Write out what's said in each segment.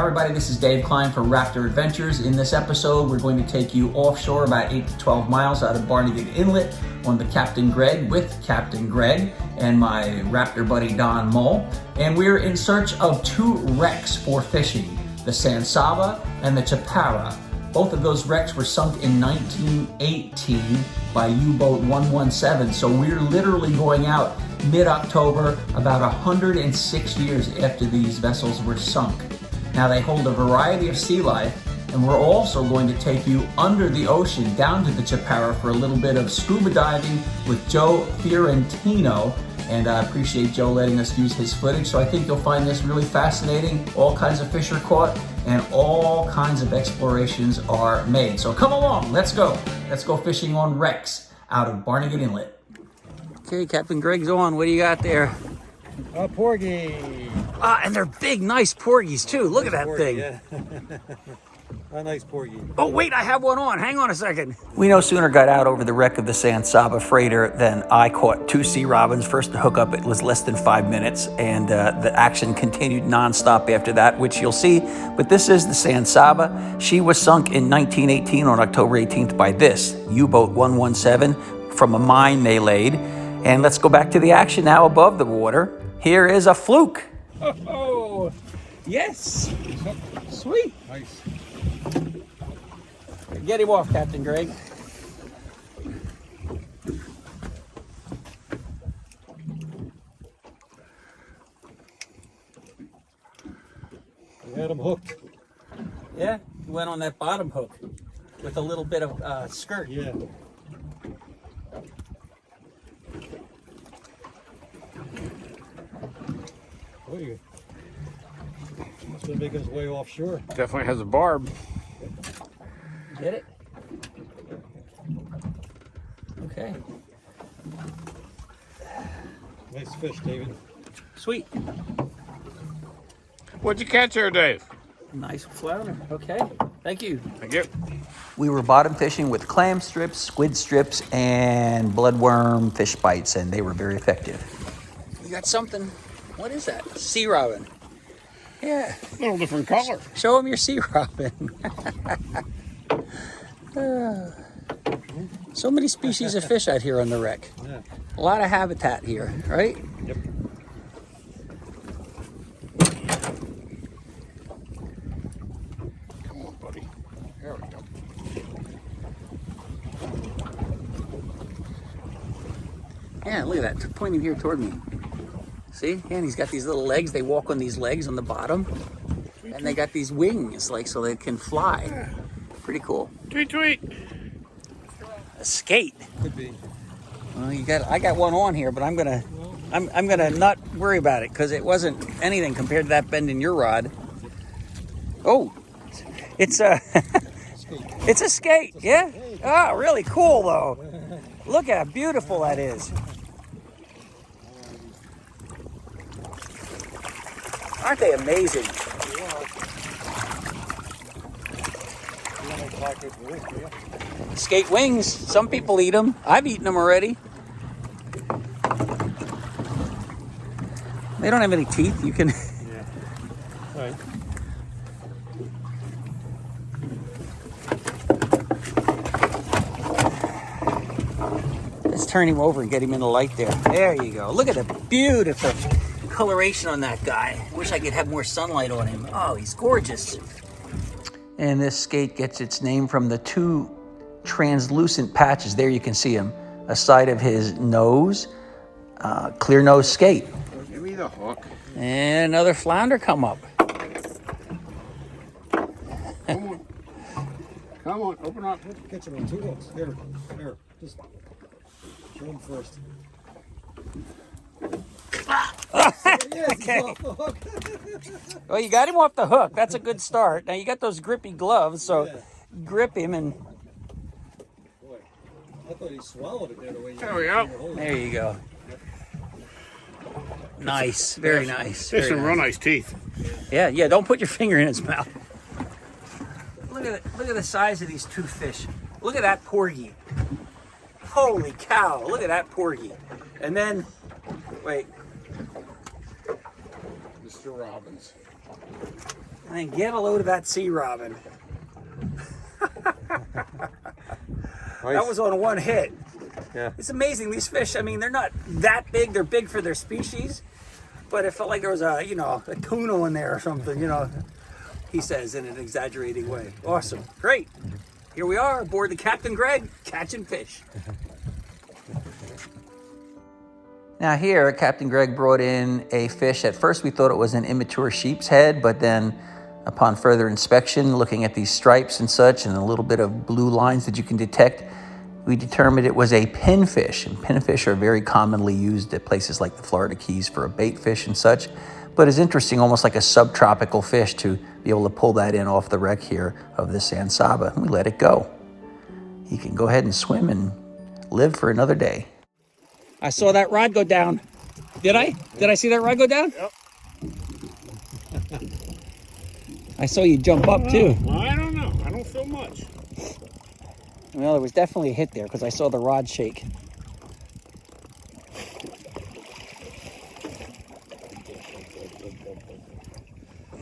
Hi everybody, this is Dave Kline for RAPTR Adventures. In this episode, we're going to take you offshore about 8 to 12 miles out of Barnegat Inlet on the Captain Greg with Captain Greg and my Raptor buddy Don Moll. And we're in search of two wrecks for fishing, the San Saba and the Chaparra. Both of those wrecks were sunk in 1918 by U-Boat 117. So we're literally going out mid-October, about 106 years after these vessels were sunk. Now they hold a variety of sea life, and we're also going to take you under the ocean down to the Chaparra for a little bit of scuba diving with Joe Fiorentino. And I appreciate Joe letting us use his footage. So I think you'll find this really fascinating. All kinds of fish are caught and all kinds of explorations are made. So come along, let's go. Let's go fishing on wrecks out of Barnegat Inlet. Okay, Captain Greg's on. What do you got there? A porgy. Ah, and they're big, nice porgies too. Look at that Porgy, thing. yeah. A nice porgy. Oh, wait, I have one on. Hang on a second. We no sooner got out over the wreck of the San Saba freighter than I caught two sea robins. First hookup, it was less than 5 minutes, and the action continued nonstop after that, which you'll see. But this is the San Saba. She was sunk in 1918 on October 18th by this U-Boat 117 from a mine they laid. And let's go back to the action now above the water. Here is a fluke. Oh, yes. Sweet. Nice. Get him off, Captain Greg. We had him hooked. Yeah, he went on that bottom hook with a little bit of skirt. Yeah. Oh, you. He's been making his way offshore. Definitely has a barb. Get it? Okay. Nice fish, David. Sweet. What'd you catch there, Dave? Nice flounder. Okay. Thank you. Thank you. We were bottom fishing with clam strips, squid strips, and bloodworm fish bites, and they were very effective. You got something. What is that? Sea robin. Yeah. A little different color. Show them your sea robin. So many species of fish out here on the wreck. Yeah. A lot of habitat here, right? Yep. Come on, buddy. There we go. Yeah, look at that. Pointing here toward me. See? And he's got these little legs. They walk on these legs on the bottom. And they got these wings, like, so they can fly. Pretty cool. Tweet, tweet. A skate. Could be. Well, I got one on here, but I'm gonna not worry about it because it wasn't anything compared to that bend in your rod. Oh, it's a it's a skate. Yeah. Oh, really cool though. Look at how beautiful that is. Aren't they amazing? Skate wings. Some people eat them. I've eaten them already. They don't have any teeth. You can. Yeah. All right. Let's turn him over and get him in the light there. There you go. Look at the beautiful coloration on that guy. Wish I could have more sunlight on him. Oh, he's gorgeous. And this skate gets its name from the two translucent patches. There you can see them. A side of his nose, clear nose skate. Give me the hook. And another flounder come up. Come on. Come on, open up. Catch him on two hooks. Here. Just show him first. Okay. Well, you got him off the hook. That's a good start. Now you got those grippy gloves, so grip him and. Boy, I thought he swallowed it there the way you. There we go. There you go. Nice, very nice. There's Very some real nice teeth. Yeah. Don't put your finger in his mouth. Look at the size of these two fish. Look at that porgy. Holy cow! Look at that porgy. And then, wait. Mr. Robbins. And then get a load of that sea robin. Nice. That was on one hit. Yeah. It's amazing, these fish, I mean, they're not that big. They're big for their species. But it felt like there was a, you know, a tuna in there or something, you know, he says in an exaggerating way. Awesome. Great. Here we are aboard the Captain Greg, catching fish. Now here, Captain Greg brought in a fish. At first we thought it was an immature sheep's head, but then upon further inspection, looking at these stripes and such, and a little bit of blue lines that you can detect, we determined it was a pinfish. And pinfish are very commonly used at places like the Florida Keys for a bait fish and such, but it's interesting, almost like a subtropical fish, to be able to pull that in off the wreck here of the San Saba. And we let it go. He can go ahead and swim and live for another day. I saw that rod go down. Did I? Did I see that rod go down? Yep. I saw you jump up too. I don't know. I don't feel much. Well, there was definitely a hit there because I saw the rod shake.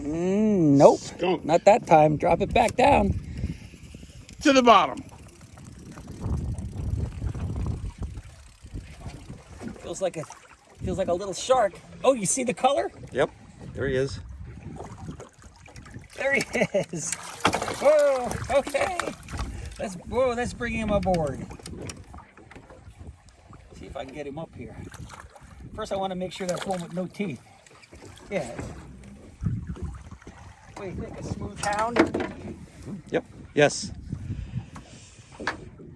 Nope. Skunk. Not that time. Drop it back down. To the bottom. Feels like a little shark. Oh, you see the color? Yep. There he is. There he is. Whoa, okay. Let's bring him aboard. See if I can get him up here. First I want to make sure that's one with no teeth. Yeah. What do you think, a smooth hound? Yep. Yes.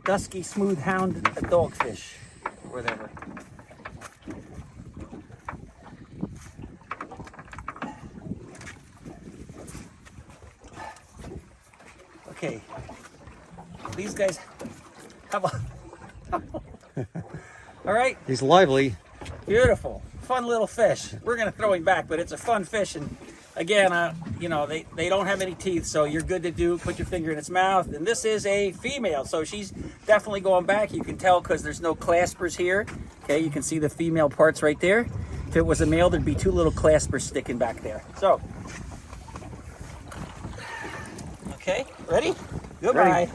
Dusky smooth hound, a dogfish, whatever. Okay, these guys have a... All right, He's lively. beautiful, fun little fish. We're gonna throw him back, but it's a fun fish. And again, you know, they don't have any teeth, so you're good to do. Put your finger in its mouth. And this is a female, so she's definitely going back. You can tell because there's no claspers here. Okay, you can see the female parts right there. If it was a male, there'd be two little claspers sticking back there. So, okay, ready? Goodbye. Ready.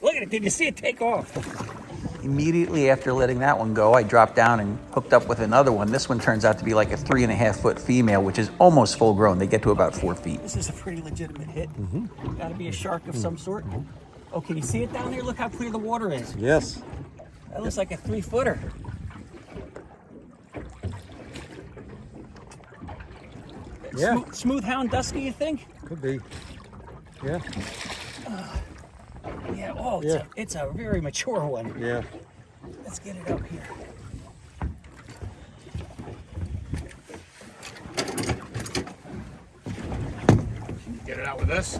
Look at it, did you see it take off? Immediately after letting that one go, I dropped down and hooked up with another one. This one turns out to be like a 3.5 foot female, which is almost full grown. They get to about 4 feet. This is a pretty legitimate hit. Gotta be a shark of some sort. Oh, can you see it down there? Look how clear the water is. Yes. That looks like a 3-footer. Yeah. Smooth hound dusky, you think? Could be. Yeah. Yeah, oh, it's a very mature one. Yeah. Let's get it up here. Get it out with this.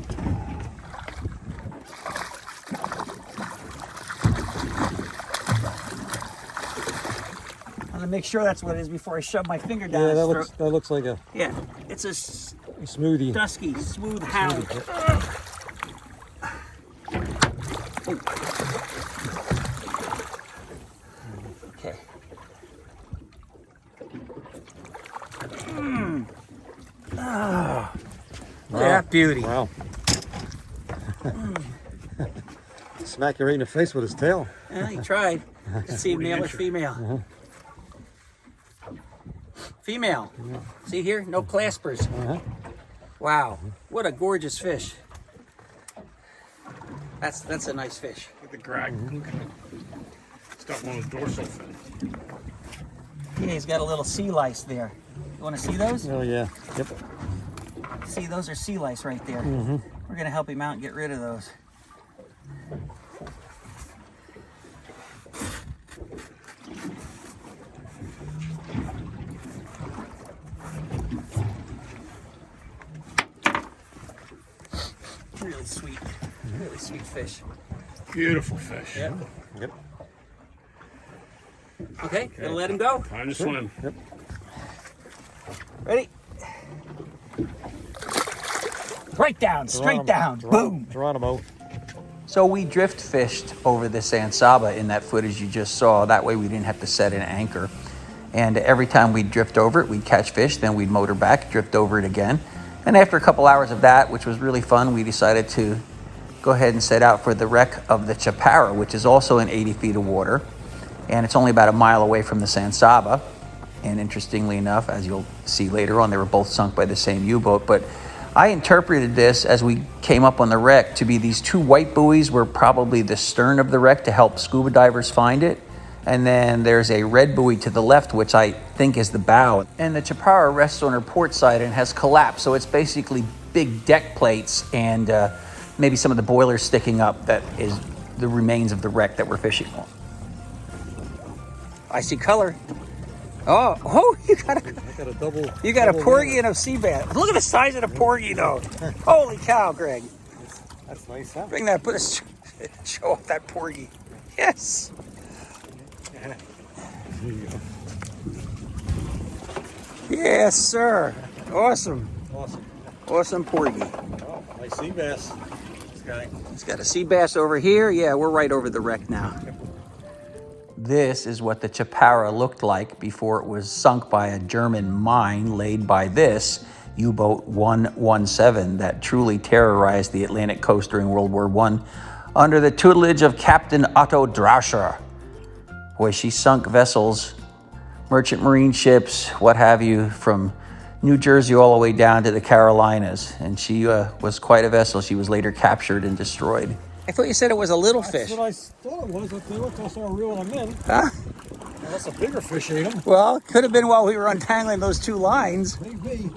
I'm gonna make sure that's what it is before I shove my finger down Yeah, its that throat. looks like a Yeah, it's a smoothie. dusky, smooth hound. Okay. Wow. Yeah, beauty. Wow. Smack you right in the face with his tail. Yeah, he tried. Let's see, male or female. Female. See here? No claspers. Wow. What a gorgeous fish. That's a nice fish. Look at the crag. It's got one of those dorsal fins. Yeah, he's got a little sea lice there. You want to see those? Oh yeah. Yep. See, those are sea lice right there. We're going to help him out and get rid of those. Really sweet fish. Beautiful fish. Yep. Yep. Okay, gonna let him go. Time to swim. Yep. Ready? Right down, straight down, boom. Geronimo. So we drift fished over the San Saba in that footage you just saw. That way we didn't have to set an anchor. And every time we'd drift over it, we'd catch fish, then we'd motor back, drift over it again. And after a couple hours of that, which was really fun, we decided to go ahead and set out for the wreck of the Chaparra, which is also in 80 feet of water. And it's only about a mile away from the San Saba. And interestingly enough, as you'll see later on, they were both sunk by the same U-boat. But I interpreted this as we came up on the wreck to be these two white buoys were probably the stern of the wreck to help scuba divers find it. And then there's a red buoy to the left, which I think is the bow. And the Chaparra rests on her port side and has collapsed. So it's basically big deck plates and maybe some of the boilers sticking up. That is the remains of the wreck that we're fishing on. I see color. Oh, you got a porgy and a sea bass. Look at the size of the porgy, though. Holy cow, Greg. That's nice, huh? Bring that, show off that porgy. Yes. There you go. Yes, sir. Awesome. Awesome porgy. Oh, nice sea bass. This guy. He's got a sea bass over here. Yeah, we're right over the wreck now. This is what the Chaparra looked like before it was sunk by a German mine laid by this U-boat 117 that truly terrorized the Atlantic coast during World War I under the tutelage of Captain Otto Drauscher. Boy, she sunk vessels, merchant marine ships, what have you, from New Jersey all the way down to the Carolinas. And she was quite a vessel. She was later captured and destroyed. I thought you said it was a little fish. That's what I thought it was, but they looked also reeling them in. Huh? Unless a bigger fish ate them. Well, it could have been while we were untangling those two lines. Maybe.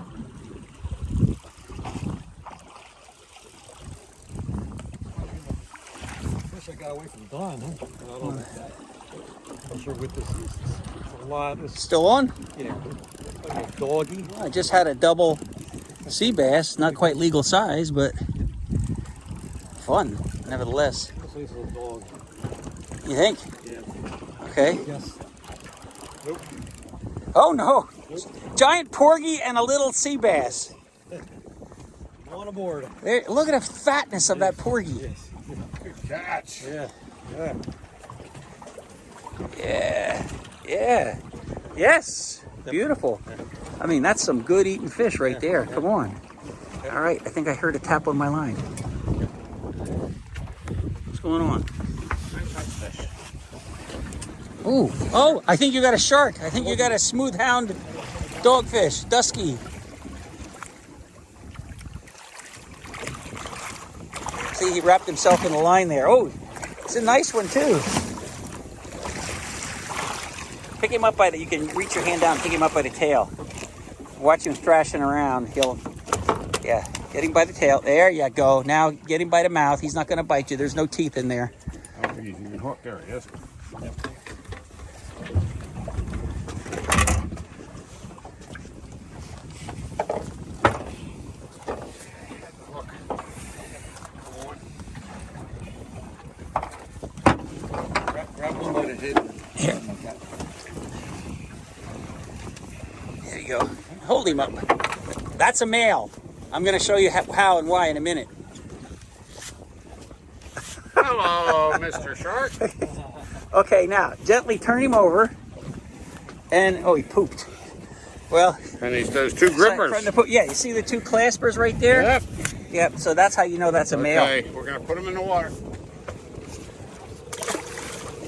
Fish I got away from Don, huh? I don't know. I'm not sure what this is. It's a lot. It's, Still on? yeah, like a doggy. I just had a double sea bass, not quite legal size, but fun, nevertheless. This is a dog. You think? Yeah. Okay. Yes. Nope. Oh no! Nope. Giant porgy and a little sea bass. On aboard. There, look at the fatness of that porgy. Yes. Good catch. Yeah. Yeah. Yeah. Yeah. Yes. Beautiful. I mean, that's some good eating fish right there. Come on. All right. I think I heard a tap on my line. What's going on? Ooh. Oh, I think you got a shark. I think you got a smooth hound dogfish, dusky. See, he wrapped himself in the line there. Oh, it's a nice one too. Pick him up by the, you can reach your hand down and pick him up by the tail. Watch him thrashing around. Yeah, get him by the tail. There you go. Now get him by the mouth. He's not going to bite you. There's no teeth in there. Oh, he's even hooked there. Yes. Yep. Grab him by the head. Here. There you go. Hold him up. That's a male. I'm going to show you how and why in a minute. Hello, Mr. Shark. Okay, now gently turn him over. And oh, he pooped. Well, And he's those two grippers. Yeah, you see the two claspers right there? Yep. Yep. So that's how you know that's a male. Okay, we're gonna put him in the water.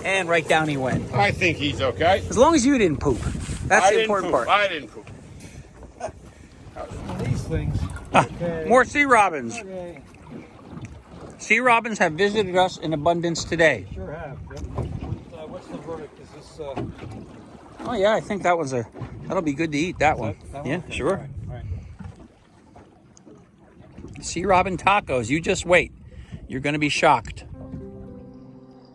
And right down he went. I think he's okay. As long as you didn't poop. That's the important part. I didn't poop. These things. Okay. More sea robins. Okay. Sea robins have visited us in abundance today. Sure have. Yep. What's the verdict? Is this? Oh yeah, I think that'll be good to eat. That one. That Yeah, Okay. sure. All right. Sea robin tacos. You just wait. You're going to be shocked.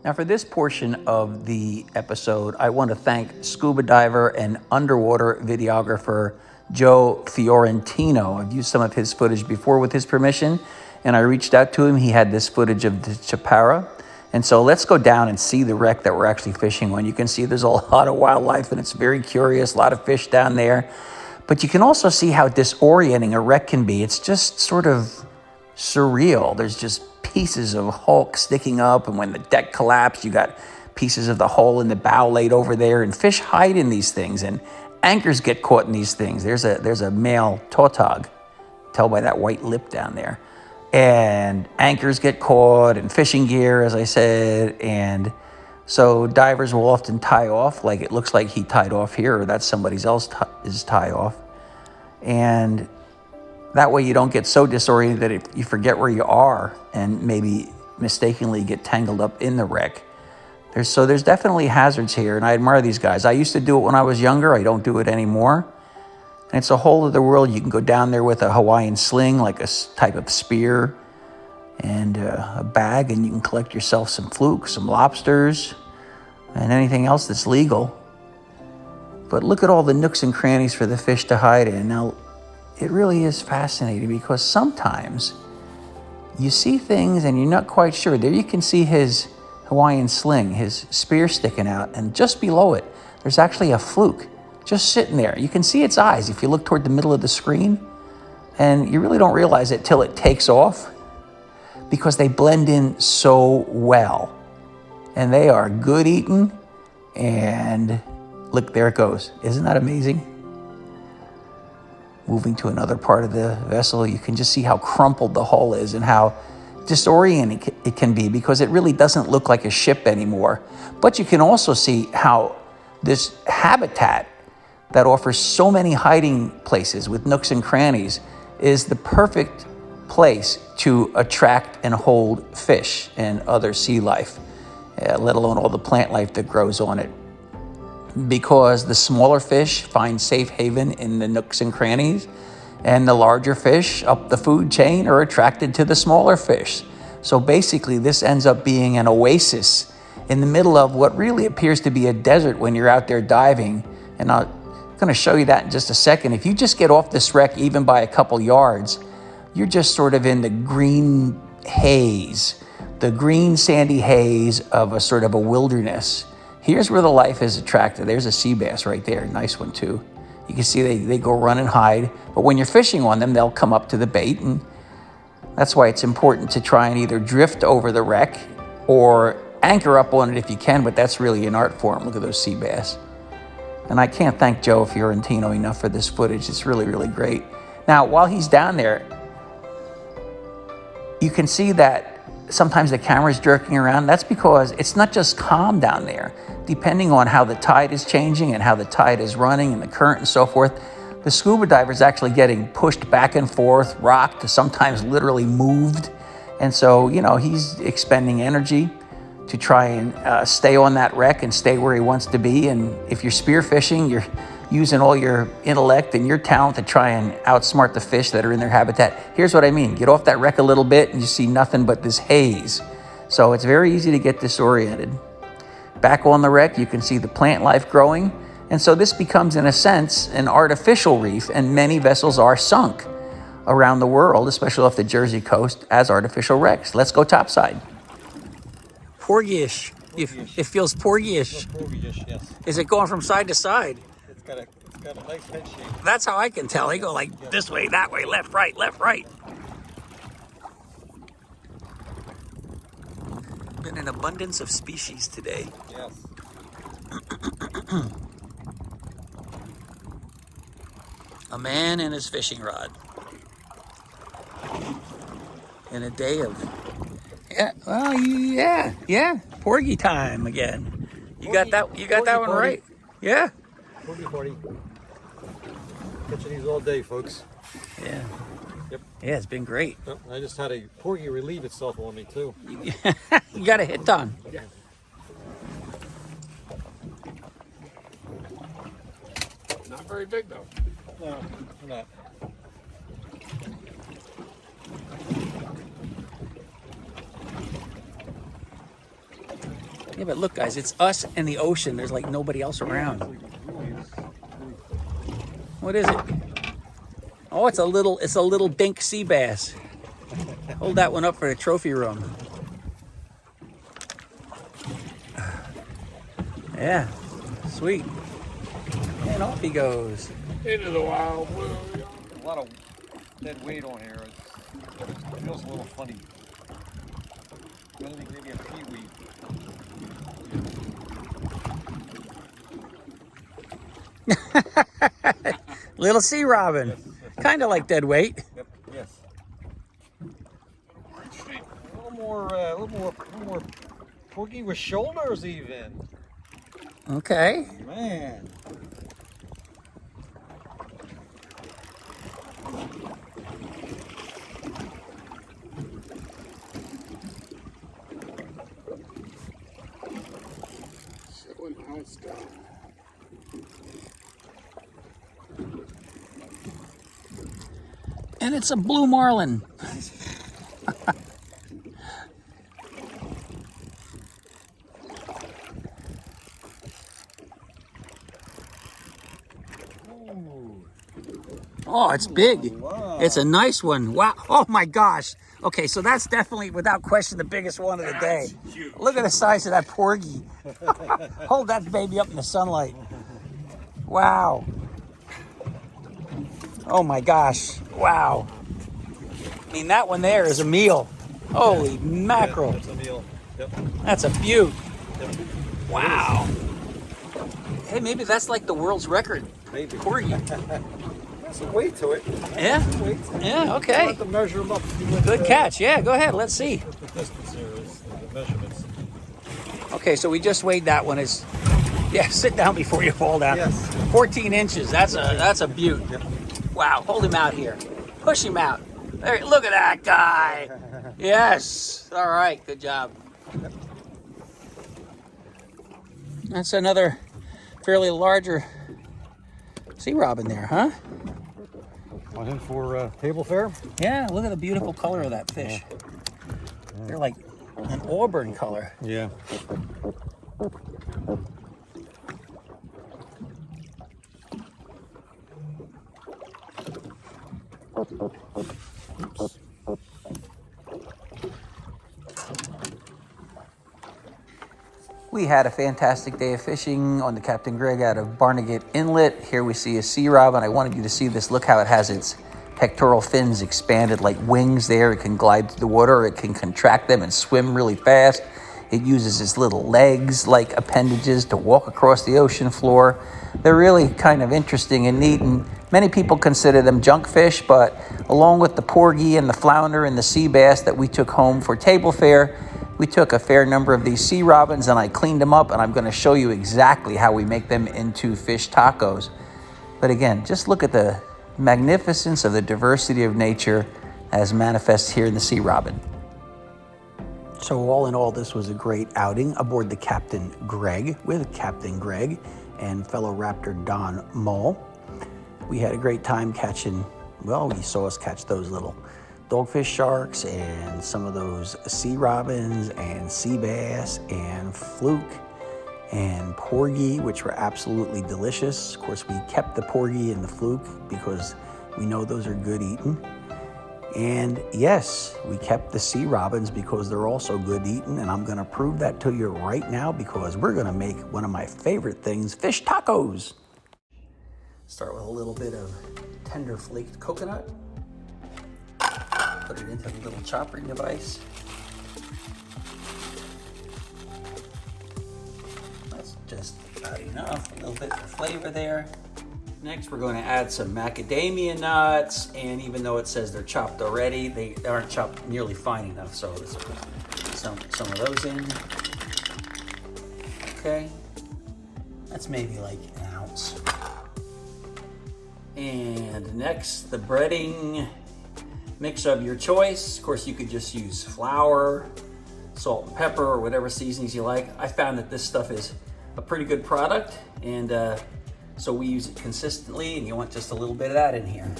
Now, for this portion of the episode, I want to thank scuba diver and underwater videographer Joe Fiorentino. I've used some of his footage before with his permission, and I reached out to him. He had this footage of the Chaparra. And so let's go down and see the wreck that we're actually fishing on. You can see there's a lot of wildlife, and it's very curious, a lot of fish down there. But you can also see how disorienting a wreck can be. It's just sort of surreal. There's just pieces of hulk sticking up, and when the deck collapsed, you got pieces of the hull in the bow laid over there, and fish hide in these things, and anchors get caught in these things. There's a male tautog tell by that white lip down there. And anchors get caught and fishing gear, as I said. And so divers will often tie off, like it looks like he tied off here, or that's somebody else's tie off. And that way you don't get so disoriented that you forget where you are and maybe mistakenly get tangled up in the wreck. There's definitely hazards here, and I admire these guys. I used to do it when I was younger. I don't do it anymore. And it's a whole other world. You can go down there with a Hawaiian sling, like a type of spear, and a bag, and you can collect yourself some flukes, some lobsters, and anything else that's legal. But look at all the nooks and crannies for the fish to hide in. Now, it really is fascinating because sometimes you see things and you're not quite sure. There you can see his Hawaiian sling, his spear sticking out, and just below it, there's actually a fluke just sitting there. You can see its eyes if you look toward the middle of the screen, and you really don't realize it till it takes off because they blend in so well. And they are good eating, and look, there it goes. Isn't that amazing? Moving to another part of the vessel, you can just see how crumpled the hull is and how disorienting it can be because it really doesn't look like a ship anymore. But you can also see how this habitat that offers so many hiding places with nooks and crannies is the perfect place to attract and hold fish and other sea life, let alone all the plant life that grows on it. Because the smaller fish find safe haven in the nooks and crannies, and the larger fish up the food chain are attracted to the smaller fish. So basically, this ends up being an oasis in the middle of what really appears to be a desert when you're out there diving. And I'm going to show you that in just a second. If you just get off this wreck even by a couple yards, you're just sort of in the green haze, the green sandy haze of a sort of a wilderness. Here's where the life is attracted. There's a sea bass right there. Nice one, too. You can see they go run and hide. But when you're fishing on them, they'll come up to the bait. And that's why it's important to try and either drift over the wreck or anchor up on it if you can. But that's really an art form. Look at those sea bass. And I can't thank Joe Fiorentino enough for this footage. It's really, really great. Now, while he's down there, you can see that sometimes the camera's jerking around. That's because it's not just calm down there. Depending on how the tide is changing and how the tide is running and the current and so forth, the scuba diver is actually getting pushed back and forth, rocked, sometimes literally moved. And so, he's expending energy to try and stay on that wreck and stay where he wants to be. And if you're spearfishing, you're using all your intellect and your talent to try and outsmart the fish that are in their habitat. Here's what I mean. Get off that wreck a little bit and you see nothing but this haze. So it's very easy to get disoriented. Back on the wreck, you can see the plant life growing. And so this becomes, in a sense, an artificial reef, and many vessels are sunk around the world, especially off the Jersey coast, as artificial wrecks. Let's go topside. Porgy-ish. It feels porgy-ish. Porgy-ish, yes. Is it going from side to side? It's got a nice head shape. That's how I can tell. They go like this way, that way, left, right, left, right. Been an abundance of species today. Yes. A man and his fishing rod. In a day of, porgy time again. You got that one right. Yeah. Porgy party. Catching these all day, folks. Yeah. Yep. Yeah, it's been great. Yep. I just had a porgy relieve itself on me too. You got a hit on. Yeah. Not very big though. No, not. Yeah, but look, guys, it's us and the ocean. There's like nobody else around. What is it? Oh, it's a little dink sea bass. Hold that one up for the trophy room. Yeah, sweet. And off he goes. Into the wild blue. A lot of dead weight on here. It feels a little funny. I think maybe a peewee. Little sea robin. Kind of like dead weight. Yep. with shoulders even. Okay. Man. Showing how it's done. And it's a blue marlin. Oh, it's big. Wow. It's a nice one. Wow. Oh my gosh. Okay, so that's definitely, without question, the biggest one of the day. Look at the size of that porgy. Hold that baby up in the sunlight. Wow. Oh my gosh. Wow. I mean, that one there is a meal. Holy mackerel. Yeah, that's a meal. Yep. That's a beaut. Yep. Wow. Hey, maybe that's like the world's record. Maybe. Porgy. There's some weight to it. Yeah? Weight. Yeah, I'll okay. have to measure them up. Good catch. Yeah, go ahead. Let's see. What the distance here is, the measurements. Okay, so we just weighed that one. Is yeah, sit down before you fall down. Yes. 14 inches. That's a beaut. Yep. Wow, hold him out here. Push him out. There, look at that guy. Yes. All right, good job. That's another fairly larger sea robin there, huh? Want him for table fare? Yeah, look at the beautiful color of that fish. They're like an auburn color. Yeah. Oops. We had a fantastic day of fishing on the Captain Greg out of Barnegat Inlet. Here we see a sea robin. I wanted you to see this. Look how it has its pectoral fins expanded like wings there. It can glide through the water. It can contract them and swim really fast. It uses its little legs like appendages to walk across the ocean floor. They're really kind of interesting and neat, and many people consider them junk fish, but along with the porgy and the flounder and the sea bass that we took home for table fare, we took a fair number of these sea robins and I cleaned them up, and I'm going to show you exactly how we make them into fish tacos. But again, just look at the magnificence of the diversity of nature as manifests here in the sea robin. So all in all, this was a great outing aboard the Captain Greg with Captain Greg and fellow Raptor Don Moll. We had a great time catching, well, you saw us catch those little dogfish sharks and some of those sea robins and sea bass and fluke and porgy, which were absolutely delicious. Of course, we kept the porgy and the fluke because we know those are good eating. And yes, we kept the sea robins because they're also good eating, and I'm gonna prove that to you right now because we're gonna make one of my favorite things, fish tacos. Start with a little bit of tender flaked coconut. Put it into the little chopping device. That's just about enough, a little bit of flavor there. Next, we're going to add some macadamia nuts, and even though it says they're chopped already, they aren't chopped nearly fine enough, so let's put some of those in. Okay, that's maybe like an ounce. And next, the breading mix of your choice. Of course, you could just use flour, salt and pepper, or whatever seasonings you like. I found that this stuff is a pretty good product, and so we use it consistently, and you want just a little bit of that in here.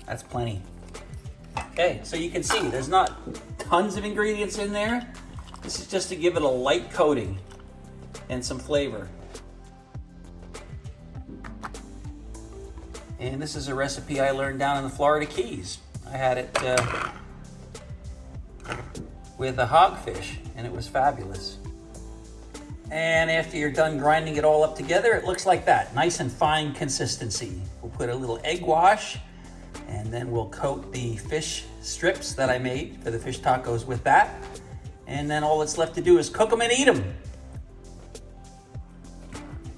That's plenty. Okay, so you can see there's not tons of ingredients in there. This is just to give it a light coating and some flavor. And this is a recipe I learned down in the Florida Keys. I had it with a hogfish, and it was fabulous. And after you're done grinding it all up together, it looks like that, nice and fine consistency. We'll put a little egg wash, and then we'll coat the fish strips that I made for the fish tacos with that. And then all that's left to do is cook them and eat them.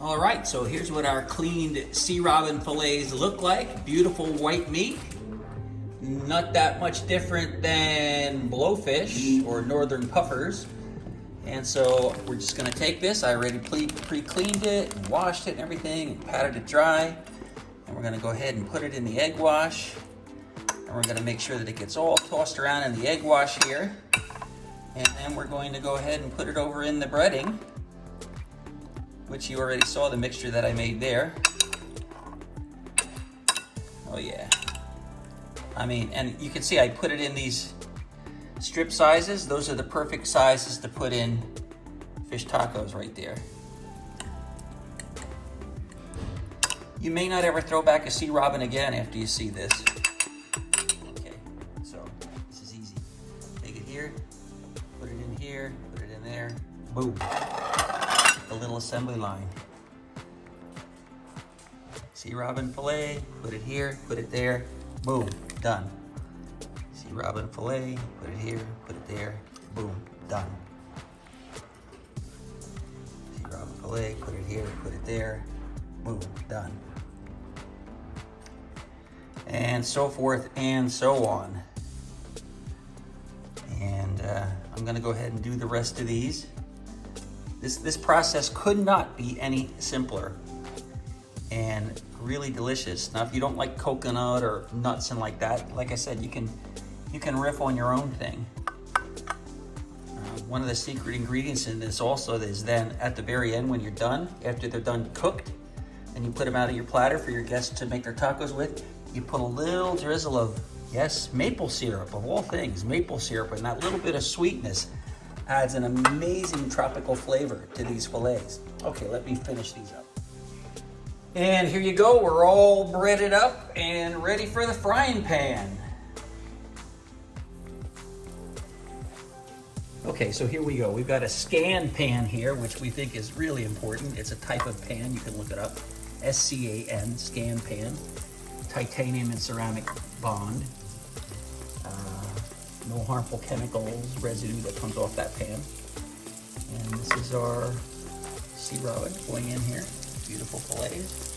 All right, so here's what our cleaned sea robin fillets look like. Beautiful white meat. not that much different than blowfish or northern puffers. And so we're just gonna take this. I already pre-cleaned it and washed it and everything and patted it dry. And we're gonna go ahead and put it in the egg wash. And we're gonna make sure that it gets all tossed around in the egg wash here. And then we're going to go ahead and put it over in the breading, which you already saw the mixture that I made there. Oh yeah. I mean, and you can see I put it in these strip sizes. Those are the perfect sizes to put in fish tacos right there. You may not ever throw back a sea robin again after you see this. Okay, so this is easy. Take it here, put it in here, put it in there, boom. The little assembly line. Sea robin fillet, put it here, put it there, boom, done. Sea robin fillet, put it here, put it there, boom, done. Sea robin fillet, put it here, put it there, boom, done. And so forth and so on. And I'm gonna go ahead and do the rest of these. This process could not be any simpler and really delicious. Now, if you don't like coconut or nuts and like that, like I said, you can riff on your own thing. One of the secret ingredients in this also is then at the very end when you're done, after they're done cooked, and you put them out of your platter for your guests to make their tacos with, you put a little drizzle of, yes, maple syrup, of all things, maple syrup, and that little bit of sweetness adds an amazing tropical flavor to these fillets. Okay, let me finish these up. And here you go, we're all breaded up and ready for the frying pan. Okay, so here we go. We've got a scan pan here, which we think is really important. It's a type of pan, you can look it up. SCAN, scan pan. Titanium and ceramic bond. No harmful chemicals, residue that comes off that pan. And this is our sea robin going in here. Beautiful fillets.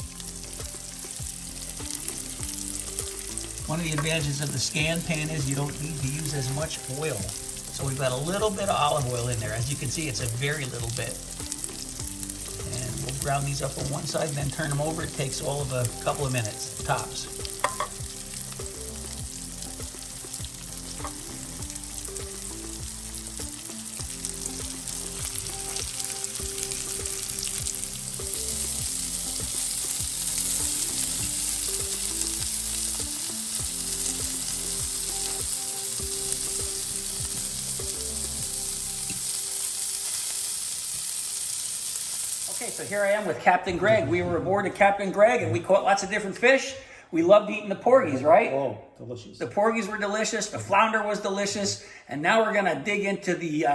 One of the advantages of the scan pan is you don't need to use as much oil. So we've got a little bit of olive oil in there. As you can see, it's a very little bit. And we'll brown these up on one side and then turn them over. It takes all of a couple of minutes, tops. Okay, so here I am with Captain Greg. We were aboard of Captain Greg and we caught lots of different fish. We loved eating the porgies, right? Oh, delicious. The porgies were delicious, the flounder was delicious, and now we're gonna dig into the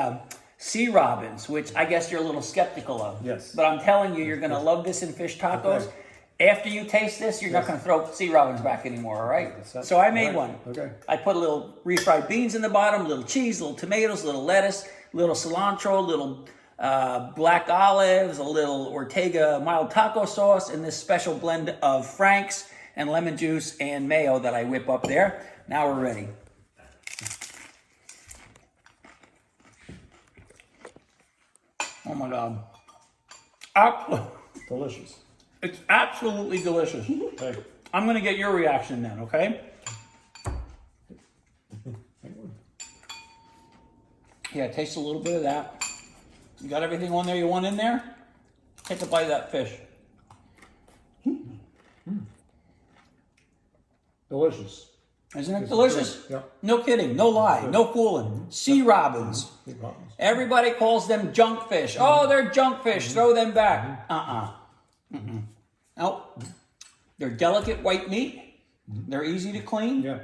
sea robins, which I guess you're a little skeptical of. Yes. But I'm telling you, you're gonna love this in fish tacos. Okay. After you taste this, you're not gonna throw sea robins back anymore, all right? So I made one. Okay. I put a little refried beans in the bottom, a little cheese, a little tomatoes, a little lettuce, a little cilantro, a little black olives, a little Ortega mild taco sauce, and this special blend of Frank's and lemon juice and mayo that I whip up there. Now we're ready. Oh my God. Delicious. It's absolutely delicious. Hey. I'm gonna get your reaction then, okay? Yeah, taste a little bit of that. You got everything on there you want in there? Take a bite of that fish. Delicious. Isn't it delicious? Yeah. No kidding, no lie, no fooling. Sea robins. Everybody calls them junk fish. Oh, they're junk fish, throw them back. Nope. They're delicate white meat. They're easy to clean. Yeah.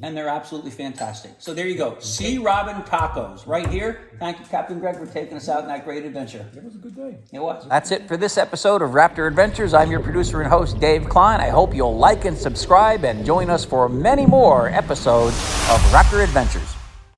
And they're absolutely fantastic. So there you go. Sea robin tacos right here. Thank you, Captain Greg, for taking us out on that great adventure. It was a good day. It was. That's it for this episode of RAPTR Adventures. I'm your producer and host, Dave Kline. I hope you'll like and subscribe and join us for many more episodes of RAPTR Adventures.